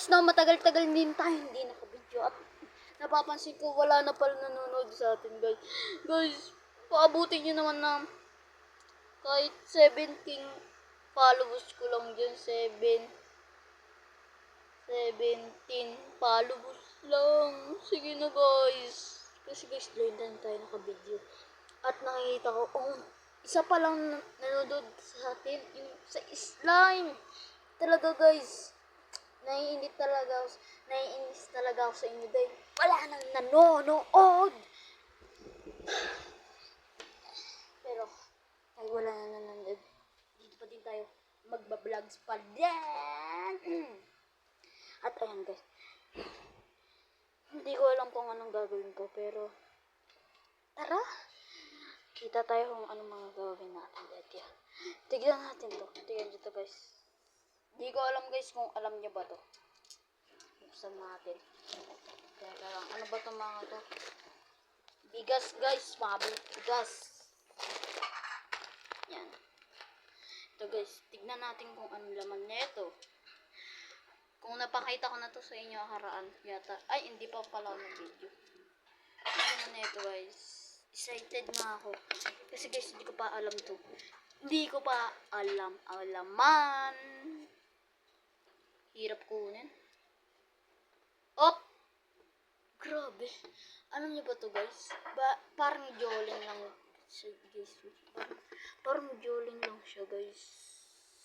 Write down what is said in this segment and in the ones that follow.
guys, no, matagal-tagal din tayo hindi nakabidyo at napapansin ko wala na pala nanonood sa atin, guys. Guys, paabutin nyo naman na kahit 17 followers ko lang dyan, 17 followers lang. Sige na, guys. Kasi guys, join na tayo nakabidyo. At nakikita ko, oh, isa pa lang nanonood sa atin, yung sa slime. Talaga, guys. Naiinis talaga ako sa inyo dahil wala nang nanonood. Pero, kahit wala nang nanonood, dito pa din tayo magba-vlogs pa din. At ayan, guys. Hindi ko alam kung anong gagawin ko, pero tara. Kita tayo kung anong mga gagawin natin. Tignan natin to. Tignan dito, guys. Hindi ko alam, guys, kung alam niyo ba to. Buksan natin. Teka lang. Ano ba to mga to? Bigas, guys. Mga bigas. Yan. Ito, guys. Tignan natin kung anong laman nito. Kung napakita ko na to sa inyo haraan yata. Ay, hindi pa pala ng video. Ano na ito, guys. Excited na ako. Kasi, guys, hindi ko pa alam to. Hindi ko pa alam ang laman. Hirap kunin. Op! Grabe. Ano niyo ba to, guys? Parang joling lang siya, guys. Parang joling lang siya, guys.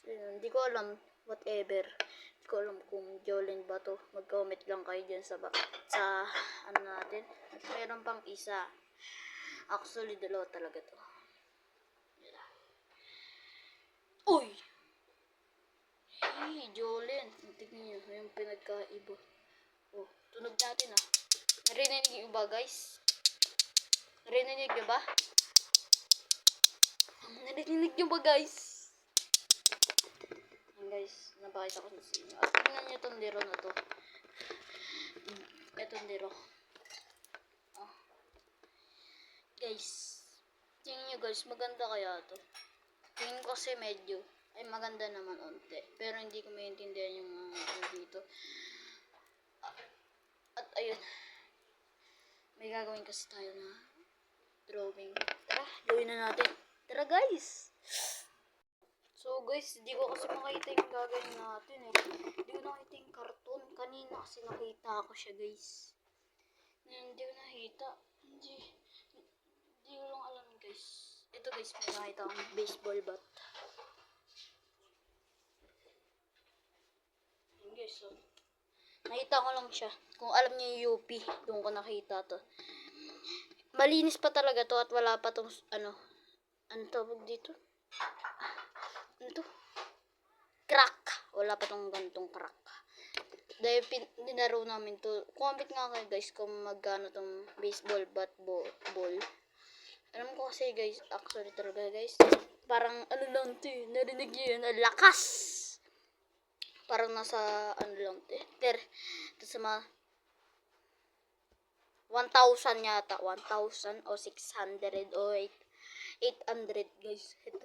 Hindi ko alam. Whatever. Hindi ko alam kung joling ba to. Mag-comment lang kayo dyan sa ano natin. At mayroon pang isa. Actually, dalawa talaga to. Uy! Hey, Jolene. Tignan nyo, yung pinagkaiba. Oh, tunog natin ah. Narinig nyo ba, guys? Narinig nyo ba? Narinig nyo ba, guys? Yan, guys. Napakita ko sa inyo. At tignan nyo itong liro na to. Itong liro. Oh. Guys. Tingnan nyo, guys. Maganda kaya to. Tingin ko kasi medyo ay maganda naman onte. Pero hindi ko maintindihan yung dito. At ayun. May gagawin kasi tayo na drawing. Tara, gawin na natin. Tara, guys! So, guys, hindi ko kasi makita yung gagawin natin eh. Hindi ko nakita yung karton. Kanina kasi nakita ko siya, guys. Hindi ko nakita. Hindi ko lang alam, guys. Ito, guys, may nakita akong baseball bat. Guys, so, nakita ko lang siya. Kung alam niyo yung UP, doon ko nakita to. Malinis pa talaga to at wala pa tong ano tawag dito? Ano to? Crack. Wala pa tong gantong crack. Dahil dinaro namin to. Comment nga kayo, guys, kung magkano tong baseball bat ball. Alam ko kasi, guys, actually talaga, guys, parang ano lang to, narinig niyo yun, lakas. Parang nasa, ano lang, ito sa mga 1,000 yata, 1,000 o 600 o 800, guys. Ito,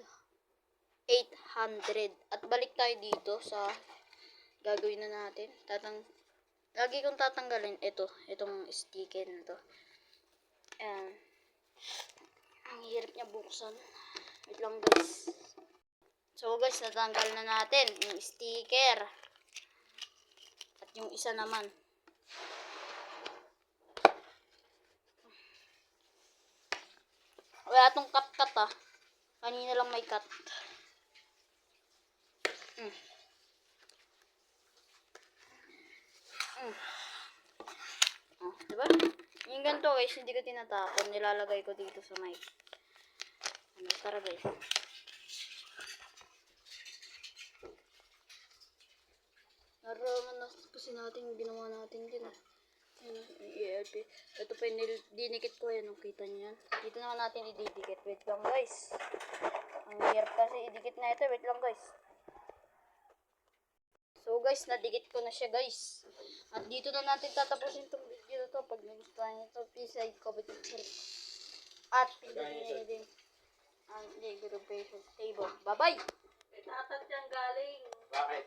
800. At balik tayo dito sa gagawin na natin. Lagi kong tatanggalin itong sticker na to. Ayan. Ang hirap niya buksan. Wait lang, guys. So, guys, natanggal na natin yung sticker. At yung isa naman. Wala tong cut ah. Kanina lang may cut. Oh, diba? Yung ganito, guys, hindi ko tinatapon. Nilalagay ko dito sa mic. Tara, guys. Naraman na kasi natin yung ginawa natin din. Ayan, ELP. Ito pa yung dinikit ko. Ayan, kita nyo yan. Dito naman natin ididikit. Wait lang, guys. Ang hirap kasi idikit na ito. Wait lang, guys. So, guys, nadikit ko na siya, guys. At dito na natin tatapusin itong video na to. Pag nagustuhan nyo ito, please like, comment, and share. At pindutin nyo din ang Lego Patient Table. Bye-bye! May tatat yan galing. Bakit?